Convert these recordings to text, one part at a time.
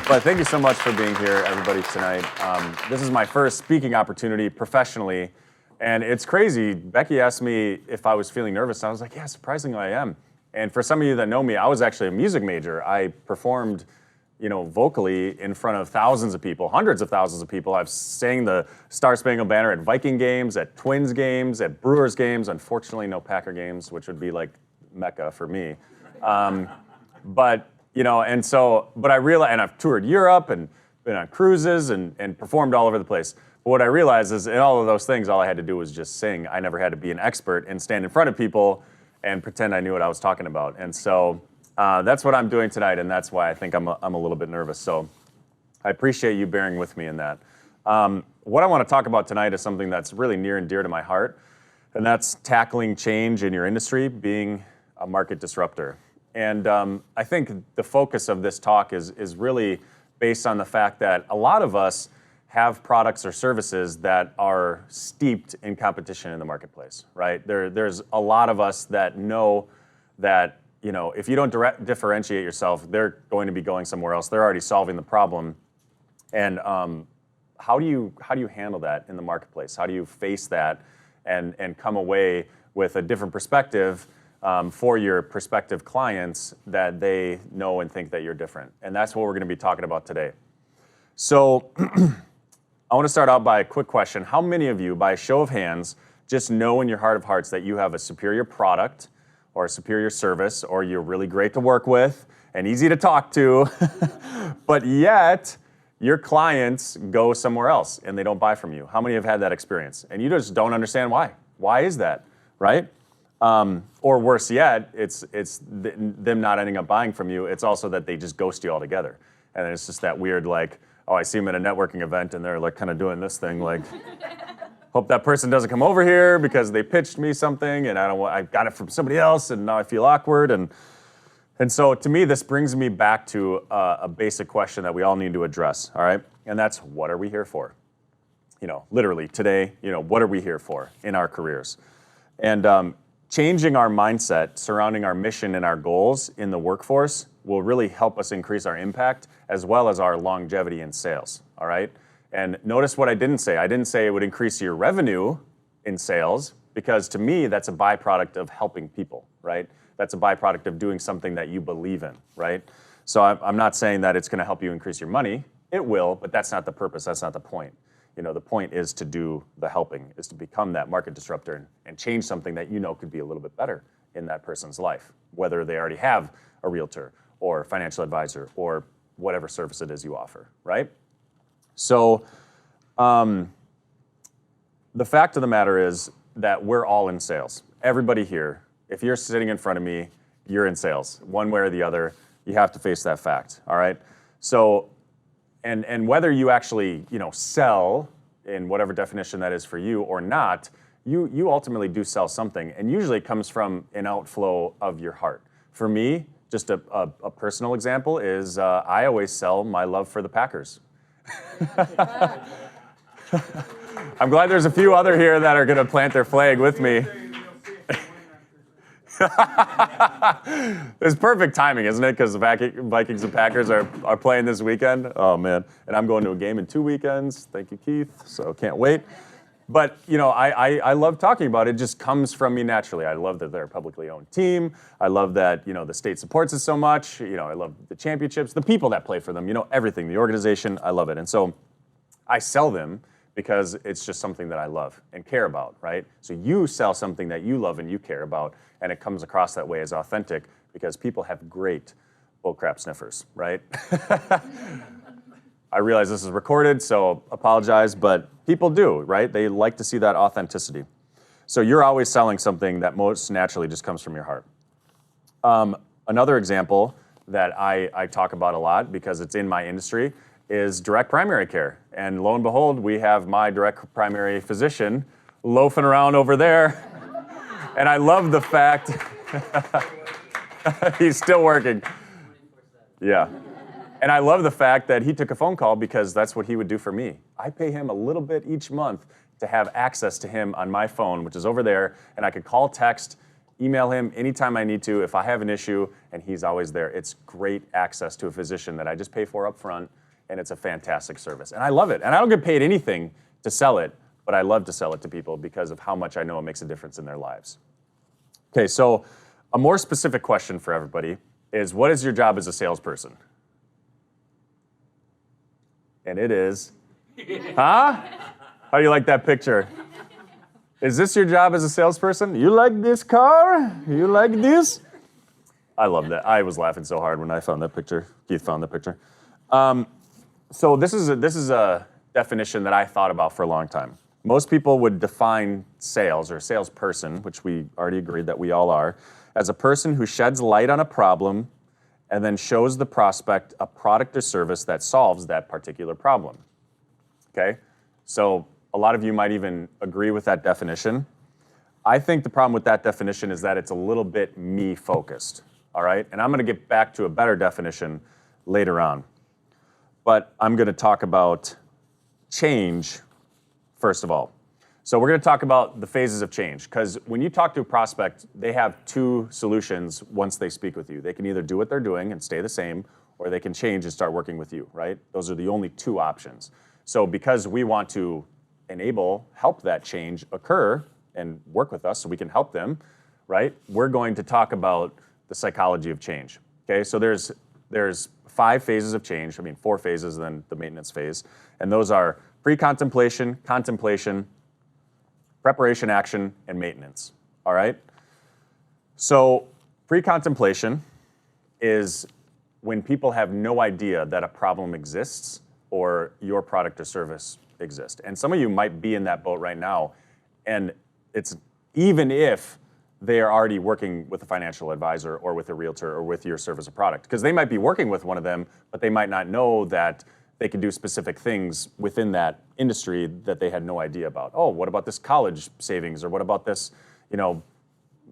But thank you so much for being here, everybody, tonight. This is my first speaking opportunity professionally, and it's crazy. Becky asked me if I was feeling nervous, and I was like, yeah, surprisingly I am. And for some of you that know me, I was actually a music major. I performed, vocally in front of thousands of people, hundreds of thousands of people. I've sang the Star Spangled Banner at Viking games, at Twins games, at Brewers games. Unfortunately, no Packer games, which would be like Mecca for me. But I realized, and I've toured Europe and been on cruises and performed all over the place. But what I realized is in all of those things, all I had to do was just sing. I never had to be an expert and stand in front of people and pretend I knew what I was talking about. And so that's what I'm doing tonight, and that's why I think I'm a little bit nervous. So I appreciate you bearing with me in that. What I want to talk about tonight is something that's really near and dear to my heart, and that's tackling change in your industry, being a market disruptor. And I think the focus of this talk is really based on the fact that a lot of us have products or services that are steeped in competition in the marketplace, right? There's a lot of us that know that, if you don't differentiate yourself, they're going to be going somewhere else. They're already solving the problem. And how do you handle that in the marketplace? How do you face that and come away with a different perspective for your prospective clients that they know and think that you're different? And that's what we're going to be talking about today. So I want to start out by a quick question. How many of you, by a show of hands, just know in your heart of hearts that you have a superior product or a superior service, or you're really great to work with and easy to talk to, but yet your clients go somewhere else and they don't buy from you? How many have had that experience? And you just don't understand why. Why is that, right? Or worse yet, it's them not ending up buying from you. It's also that they just ghost you altogether. And it's just that weird, like, oh, I see them at a networking event and they're like kind of doing this thing, like, hope that person doesn't come over here because they pitched me something and I got it from somebody else and now I feel awkward. And so to me, this brings me back to a basic question that we all need to address, all right? And that's, what are we here for? Literally today, what are we here for in our careers? And changing our mindset surrounding our mission and our goals in the workforce will really help us increase our impact as well as our longevity in sales, all right? And notice what I didn't say. I didn't say it would increase your revenue in sales, because to me, that's a byproduct of helping people, right? That's a byproduct of doing something that you believe in, right? So I'm not saying that it's gonna help you increase your money. It will, but that's not the purpose, that's not the point. The point is to do the helping, is to become that market disruptor and change something that could be a little bit better in that person's life, whether they already have a realtor or financial advisor or whatever service it is you offer, right? So the fact of the matter is that we're all in sales. Everybody here, if you're sitting in front of me, you're in sales. One way or the other, you have to face that fact, all right? So, and whether you actually, sell in whatever definition that is for you or not, you ultimately do sell something, and usually it comes from an outflow of your heart. For me, just a personal example is I always sell my love for the Packers. I'm glad there's a few other here that are going to plant their flag with me. It's perfect timing, isn't it? Because the Vikings and Packers are playing this weekend. Oh, man. And I'm going to a game in 2 weekends. Thank you, Keith. So can't wait. But, I love talking about it. It just comes from me naturally. I love that they're a publicly owned team. I love that, the state supports it so much. I love the championships, the people that play for them, everything, the organization. I love it. And so I sell them because it's just something that I love and care about, right? So you sell something that you love and you care about, and it comes across that way as authentic because people have great bullcrap sniffers, right? I realize this is recorded, so apologize, but people do, right? They like to see that authenticity. So you're always selling something that most naturally just comes from your heart. Another example that I talk about a lot because it's in my industry is direct primary care. And lo and behold, we have my direct primary physician loafing around over there. And I love the fact he's still working. Yeah. And I love the fact that he took a phone call because that's what he would do for me. I pay him a little bit each month to have access to him on my phone, which is over there, and I could call, text, email him anytime I need to if I have an issue, and he's always there. It's great access to a physician that I just pay for up front, and it's a fantastic service. And I love it. And I don't get paid anything to sell it, but I love to sell it to people because of how much I know it makes a difference in their lives. Okay, so a more specific question for everybody is, what is your job as a salesperson? And it is, huh? How do you like that picture? Is this your job as a salesperson? You like this car? You like this? I love that. I was laughing so hard when I found that picture. Keith found the picture. So this is a definition that I thought about for a long time. Most people would define sales or salesperson, which we already agreed that we all are, as a person who sheds light on a problem and then shows the prospect a product or service that solves that particular problem. Okay? So a lot of you might even agree with that definition. I think the problem with that definition is that it's a little bit me-focused, all right? And I'm going to get back to a better definition later on. But I'm going to talk about change first of all. So we're going to talk about the phases of change, because when you talk to a prospect, they have two solutions once they speak with you. They can either do what they're doing and stay the same, or they can change and start working with you, right? Those are the only two options. So because we want to help that change occur and work with us so we can help them, right? We're going to talk about the psychology of change, okay? So there's 5 phases of change, 4 phases, and then the maintenance phase. And those are pre-contemplation, contemplation, preparation, action, and maintenance, all right? So pre-contemplation is when people have no idea that a problem exists or your product or service exists. And some of you might be in that boat right now, and it's even if they are already working with a financial advisor or with a realtor or with your service or product, because they might be working with one of them, but they might not know that they can do specific things within that industry that they had no idea about. Oh, what about this college savings? Or what about this,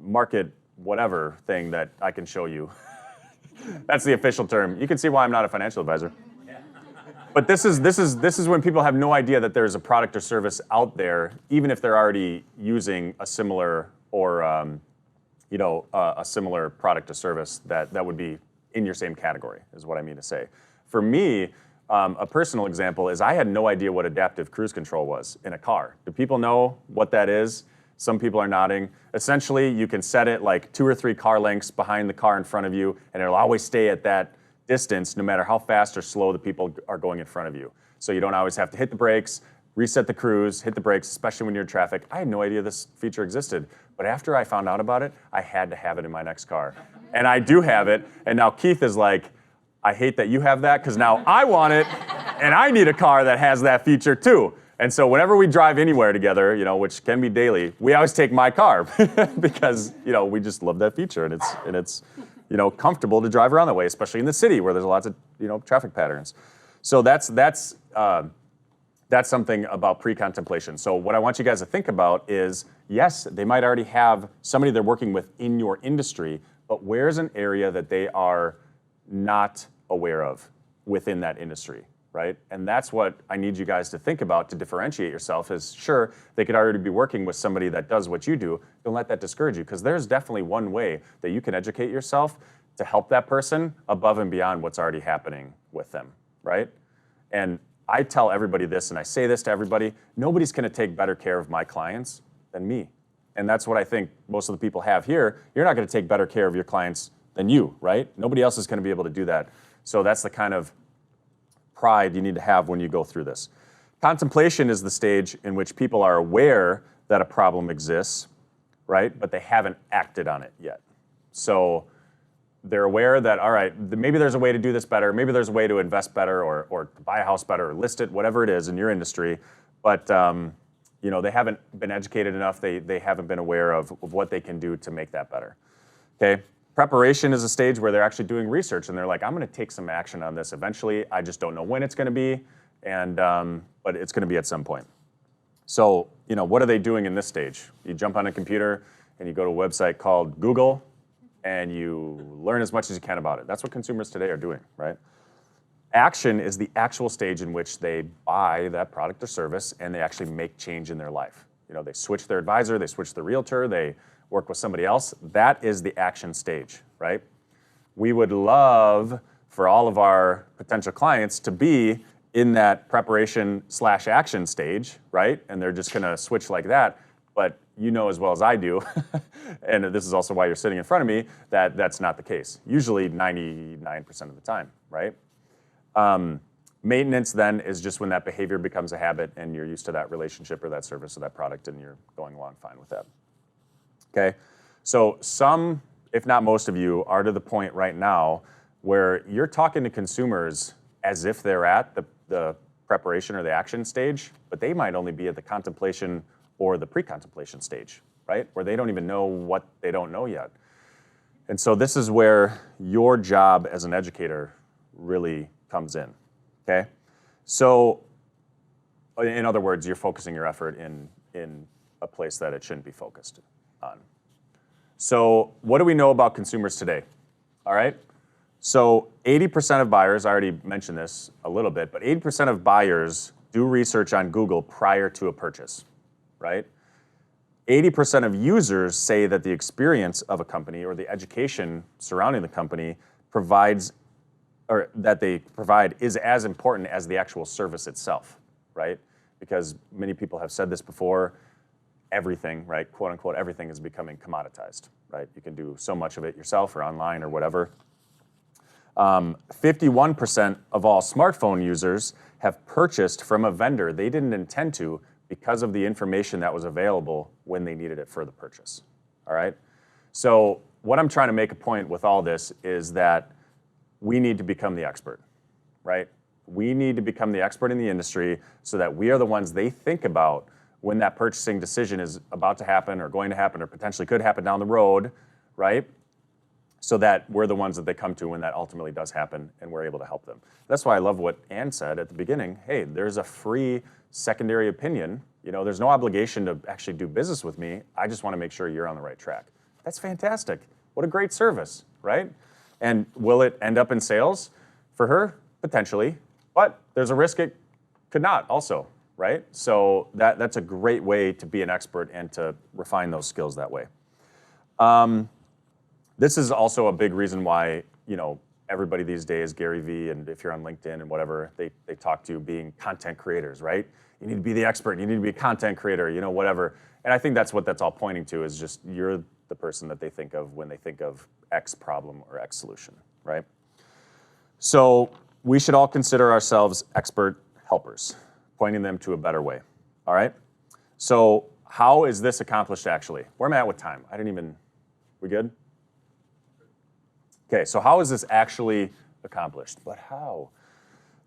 market whatever thing that I can show you? That's the official term. You can see why I'm not a financial advisor. But this is when people have no idea that there's a product or service out there, even if they're already using a similar or a similar product or service that would be in your same category, is what I mean to say. For me, a personal example is I had no idea what adaptive cruise control was in a car. Do people know what that is? Some people are nodding. Essentially, you can set it like 2 or 3 car lengths behind the car in front of you, and it'll always stay at that distance no matter how fast or slow the people are going in front of you. So you don't always have to hit the brakes, reset the cruise, hit the brakes, especially when you're in traffic. I had no idea this feature existed. But after I found out about it, I had to have it in my next car. And I do have it, and now Keith is like, I hate that you have that, because now I want it, and I need a car that has that feature too. And so whenever we drive anywhere together, which can be daily, we always take my car because we just love that feature, and it's comfortable to drive around that way, especially in the city where there's lots of traffic patterns. So that's something about pre-contemplation. So what I want you guys to think about is, yes, they might already have somebody they're working with in your industry, but where's an area that they are not aware of within that industry, right? And that's what I need you guys to think about to differentiate yourself is, sure, they could already be working with somebody that does what you do. Don't let that discourage you, because there's definitely one way that you can educate yourself to help that person above and beyond what's already happening with them, right? And I tell everybody this, and I say this to everybody, nobody's gonna take better care of my clients than me. And that's what I think most of the people have here. You're not gonna take better care of your clients than you, right? Nobody else is gonna be able to do that. So that's the kind of pride you need to have when you go through this. Contemplation is the stage in which people are aware that a problem exists, right? But they haven't acted on it yet. So they're aware that, all right, maybe there's a way to do this better, maybe there's a way to invest better or to buy a house better or list it, whatever it is in your industry, but they haven't been educated enough, they haven't been aware of what they can do to make that better, okay? Preparation is a stage where they're actually doing research and they're like, I'm gonna take some action on this eventually, I just don't know when it's gonna be, and but it's gonna be at some point. So, what are they doing in this stage? You jump on a computer and you go to a website called Google, and you learn as much as you can about it. That's what consumers today are doing, right? Action is the actual stage in which they buy that product or service and they actually make change in their life. They switch their advisor, they switch their realtor, they work with somebody else, that is the action stage, right? We would love for all of our potential clients to be in that preparation/action stage, right? And they're just gonna switch like that. But you know as well as I do, and this is also why you're sitting in front of me, that that's not the case. Usually 99% of the time, right? Maintenance then is just when that behavior becomes a habit and you're used to that relationship or that service or that product and you're going along fine with that. Okay, so some, if not most of you, are to the point right now where you're talking to consumers as if they're at the preparation or the action stage, but they might only be at the contemplation or the pre-contemplation stage, right? Where they don't even know what they don't know yet. And so this is where your job as an educator really comes in, okay? So in other words, you're focusing your effort in a place that it shouldn't be focused on. So what do we know about consumers today? All right, so 80% of buyers, I already mentioned this a little bit, but 80% of buyers do research on Google prior to a purchase, right? 80% of users say that the experience of a company or the education surrounding the company provides, or that they provide, is as important as the actual service itself, right? Because many people have said this before, everything, right, quote unquote, everything is becoming commoditized, right? You can do so much of it yourself or online or whatever. 51% of all smartphone users have purchased from a vendor they didn't intend to because of the information that was available when they needed it for the purchase, all right? So what I'm trying to make a point with all this is that we need to become the expert, right? We need to become the expert in the industry so that we are the ones they think about when that purchasing decision is about to happen or going to happen or potentially could happen down the road, right? So that we're the ones that they come to when that ultimately does happen and we're able to help them. That's why I love what Ann said at the beginning. Hey, there's a free secondary opinion. You know, there's no obligation to actually do business with me. I just want to make sure you're on the right track. That's fantastic. What a great service, right? And will it end up in sales for her? Potentially, but there's a risk it could not also, right? So that's a great way to be an expert and to refine those skills that way. This is also a big reason why, you know, everybody these days, Gary Vee, and if you're on LinkedIn and whatever, they talk to you being content creators, right? You need to be the expert, you need to be a content creator, you know, whatever. And I think that's what that's all pointing to is just you're the person that they think of when they think of X problem or X solution, right? So we should all consider ourselves expert helpers, pointing them to a better way, all right? So how is this accomplished actually? Where am I at with time? We good? Okay, so how is this actually accomplished? But how?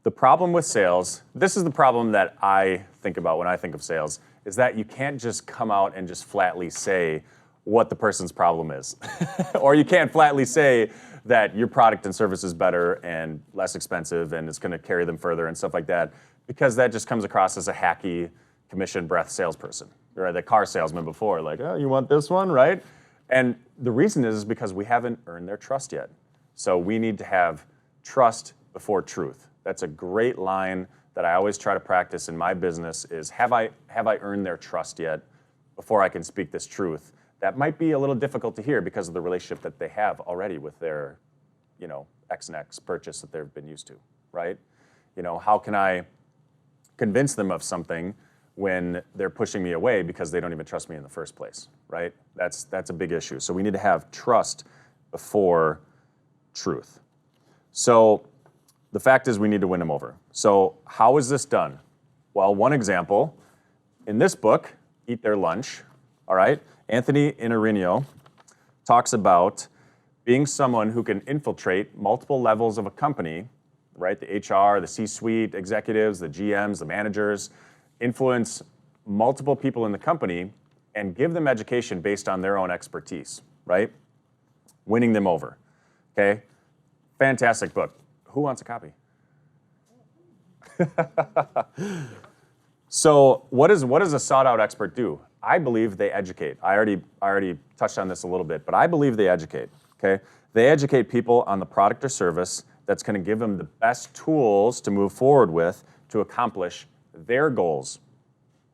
The problem with sales, this is the problem that I think about when I think of sales, is that you can't just come out and just flatly say what the person's problem is. Or you can't flatly say that your product and service is better and less expensive and it's gonna carry them further and stuff like that, because that just comes across as a hacky commission breath salesperson, or the car salesman before, like, oh, you want this one, right? And the reason is because we haven't earned their trust yet. So we need to have trust before truth. That's a great line that I always try to practice in my business is, have I earned their trust yet before I can speak this truth? That might be a little difficult to hear because of the relationship that they have already with their, you know, X and X purchase that they've been used to, right? You know, how can I convince them of something when they're pushing me away because they don't even trust me in the first place, right? That's a big issue. So we need to have trust before truth. So the fact is we need to win them over. So how is this done? Well, one example, in this book, Eat Their Lunch, all right, Anthony Iannarino talks about being someone who can infiltrate multiple levels of a company, right? The HR, the C-suite executives, the GMs, the managers, influence multiple people in the company and give them education based on their own expertise, right? Winning them over, okay? Fantastic book. Who wants a copy? So what does a sought-out expert do? I believe they educate. I already touched on this a little bit, but I believe they educate, okay? They educate people on the product or service that's gonna give them the best tools to move forward with to accomplish their goals.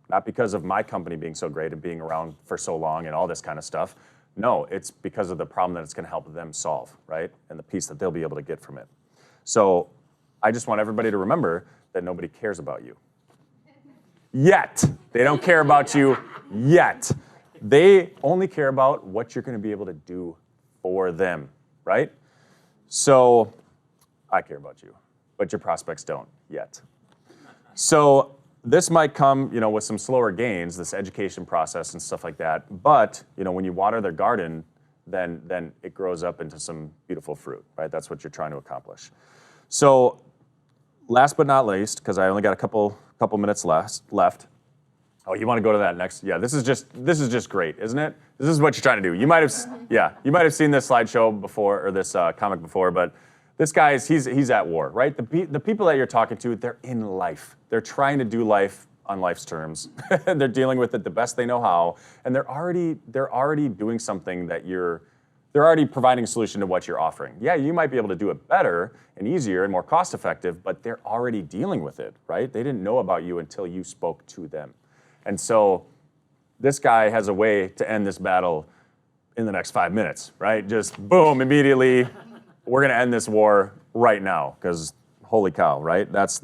Not because of my company being so great and being around for so long and all this kind of stuff. No, it's because of the problem that it's going to help them solve, right? And the piece that they'll be able to get from it. So I just want everybody to remember that nobody cares about you. Yet. They don't care about you yet. They only care about what you're going to be able to do for them, right? So I care about you, but your prospects don't yet. So this might come, with some slower gains, this education process and stuff like that. But, when you water their garden, then it grows up into some beautiful fruit, right? That's what you're trying to accomplish. So last but not least, because I only got a couple minutes left. Oh, you want to go to that next? Yeah, this is just great, isn't it? This is what you're trying to do. You might have seen this slideshow before, or this comic before, but this guy he's at war, right? The people that you're talking to, they're in life. They're trying to do life on life's terms. They're dealing with it the best they know how, and they're already doing something that they're already providing a solution to what you're offering. Yeah, you might be able to do it better and easier and more cost effective, but they're already dealing with it, right? They didn't know about you until you spoke to them. And so this guy has a way to end this battle in the next 5 minutes, right? Just boom, immediately, we're gonna end this war right now, because holy cow, right? That's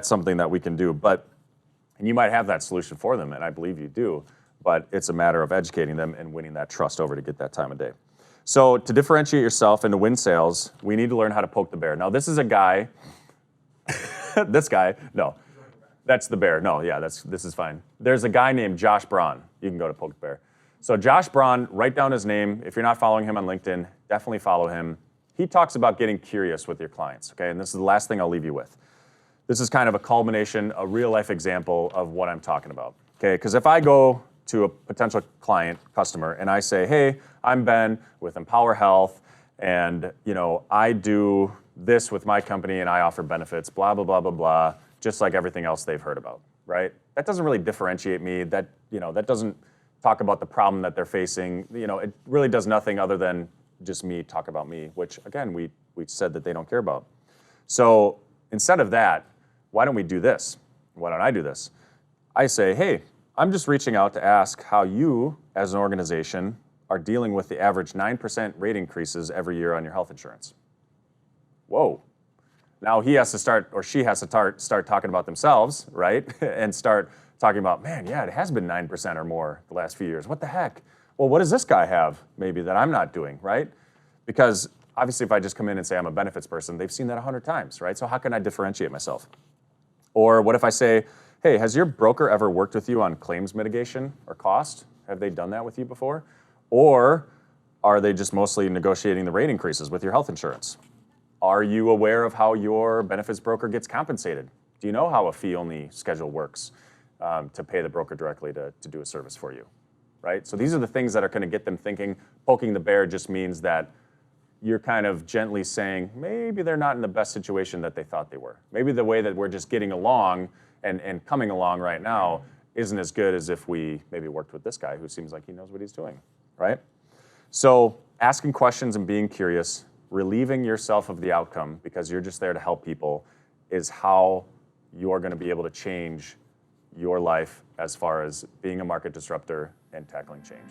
something that we can do. And you might have that solution for them, and I believe you do, but it's a matter of educating them and winning that trust over to get that time of day. So to differentiate yourself and to win sales, we need to learn how to poke the bear. Now this is a guy, this guy, no. That's the bear. No, yeah, this is fine. There's a guy named Josh Braun. You can go to Poke the Bear. So Josh Braun, write down his name. If you're not following him on LinkedIn, definitely follow him. He talks about getting curious with your clients, okay? And this is the last thing I'll leave you with. This is kind of a culmination, a real life example of what I'm talking about, okay? Because if I go to a potential client, customer, and I say, hey, I'm Ben with Empower Health, and I do this with my company and I offer benefits, blah, blah, blah, blah, blah, just like everything else they've heard about, right? That doesn't really differentiate me. That doesn't talk about the problem that they're facing. It really does nothing other than just me talk about me, which again, we said that they don't care about. So instead of that, why don't we do this? Why don't I do this? I say, hey, I'm just reaching out to ask how you, as an organization, are dealing with the average 9% rate increases every year on your health insurance. Whoa. Now he has to start, or she has to start talking about themselves, right? And start talking about, man, yeah, it has been 9% or more the last few years. What the heck? Well, what does this guy have maybe that I'm not doing, right? Because obviously if I just come in and say I'm a benefits person, they've seen that 100 times, right? So how can I differentiate myself? Or what if I say, hey, has your broker ever worked with you on claims mitigation or cost? Have they done that with you before? Or are they just mostly negotiating the rate increases with your health insurance? Are you aware of how your benefits broker gets compensated? Do you know how a fee-only schedule works to pay the broker directly to do a service for you, right? So these are the things that are going to get them thinking. Poking the bear just means that you're kind of gently saying, maybe they're not in the best situation that they thought they were. Maybe the way that we're just getting along and coming along right now isn't as good as if we maybe worked with this guy who seems like he knows what he's doing, right? So asking questions and being curious, relieving yourself of the outcome because you're just there to help people is how you're going to be able to change your life as far as being a market disruptor and tackling change.